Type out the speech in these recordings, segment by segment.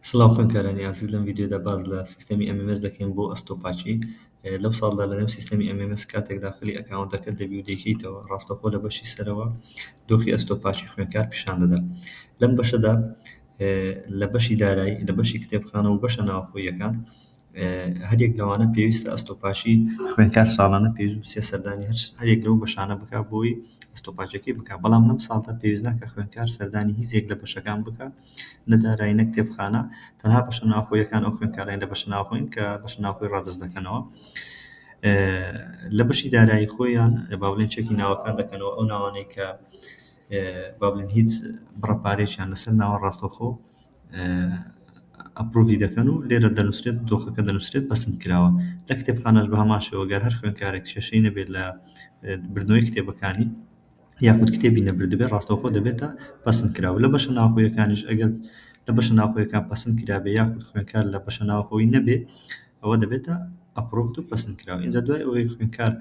سڵاو خوێندکارانی ئازیز لەم ڤیدیۆدا باز لە سیستەمی MMS دەکەین بۆ ئەستۆپاچی. لەو ساڵدا لەنێو سیستەمی MMS کاتێک داخلی ئەکاونتەکەت دەبی و دەیکەیتەوە ڕاستەوخۆ لە بەشی سەرەوە دۆخی ئەستۆپاچی خوێندکار پیشان دەدا. لەم بەشەدا لە بەشی دارایی لە بەشی کتێبخانە و بەشە ناوخۆییەکان هەرێک لەوانە پێویستە ئەستۆپاچی خوێندکار ساڵانە پێویست بچێ سەردانی هەرێک لەو بەشانە بکات بۆی ئەستۆپاچەکەی بکات. بەڵام لەم ساڵدا پێویست ناکات خوێندکار سەردانی هیچێک لە بەشەکان بکات، نە دارایی نە کتێبخانە، تەنها بەشە ناوخۆییەکان ئەو خوێندکارانی لە بەشە ناوخۆیین کە بەشە ناوخۆیی ڕادەست دەکەنەوە. لە بەشی دارایی خۆیان با بڵێن چەکی ناوەکان دەکەنەوە، ئەو ناوانەی کە با بڵێن هیچ بڕەپارێکیان لەسەر ناوە ڕاستەوخۆ ئەپڕۆڤی دەکەن و لێرە دەنووسرێت دۆخەکە دەنووسرێت پەسەند کراوە. لە کتێبخانەش بە هەمان شێوە گەر هەر خوێندکارێک کێشەی نەبێت لە بردنەوەی کتێبەکانی یاخود کتێبی نەبردبێت ڕاستەوخۆ دەبێتە پەسەند کراوە. لە بەشە ناوخۆییەکانیش ئەگەر لە بەشە ناوخۆییەکان پەسەند کرابێ یاخود خوێندکار لە بەشە ناوخۆیی نەبێ ئەوە دەبێتە ئەپڕۆڤد و پەسەند کراوە. ئینجا دوای ئەوەی خوێندکار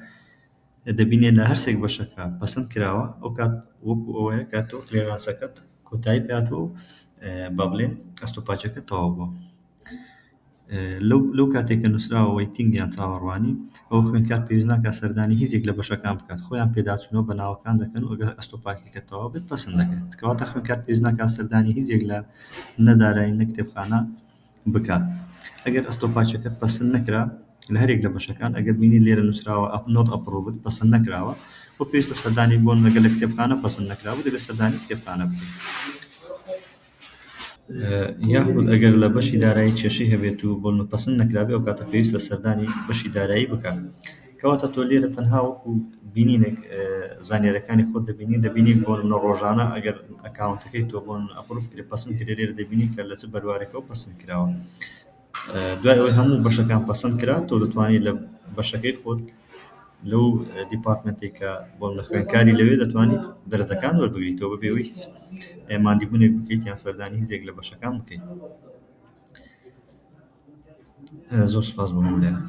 دەبینێت لە هەرسێک بەشەکە پەسەند کراوە، ئەو کات وەکو ئەوەیە کاتەوە کلێرانسەکەت کۆتایی پێهاتووە و با بڵێن ئەستۆپاچەکە تەواو بووە. لەو کاتێککە نووسراوە وەیتینگ یان چاوەڕوانی، ئەو خوێندکار پێویست ناکات سەردانی هیچێک لە بەشەکان بکات، خۆیان پێداچوونەوە بە ناوەکان دەکەن و ئەگەر ئەستۆپاچەکە تەواو بێت پەسەند دەکرێت. کەواتە خوێندکار پێویست ناکات سەردانی هیچێک لە نە دارایی نە کتێبخانە بکات. ئەگەر ئەستۆپاچەکەت پەسەند نەکرا لە هەرێک لە بەشەکان، ئەگەر بینی لێرە نووسراوە نۆت ئەپڕۆڤد پەسەند نەکراوە، بۆ پێویستە سەردانی بۆن لەگەڵ لە کتێبخانە پەسەند نەکراوە دەبێت سەردانی کتێبخانە بکەیت. یاخود ئەگەر لە بەشی دارایی کێشەی هەبێت و بۆن پەسەند نەکرابێ ئەو کاتە پێویستە سەردانی بەشی دارایی بکات. کەواتە تۆ لێرە تەنها وەکو بینینێک زانیاریەکانی خۆت دەبینی بۆن ڕۆژانە ئەگەر ئەکاونتەکەی تۆ بۆن ئەپڕۆڤ کرێ پەسەند کرێ لێرە دەبینی کە لە چ بەروارێکەوە پەسەند کراوە. دوای ئەوەی هەموو بەشەکان پەسەند کرا تۆ دەتوانیت لە بەشەکەی خۆت لەو دیپارتمنتێک کە بۆن لە خوێندکاری لەوێ دەتوانیت دەرەجەکان وەربگریتەوە بەبێ هیچ مادیبوونێک بکەیت یان سەردانی هیچێک لە بەشەکان بکەیت. زۆر سوپاس بۆ هەموو لایان.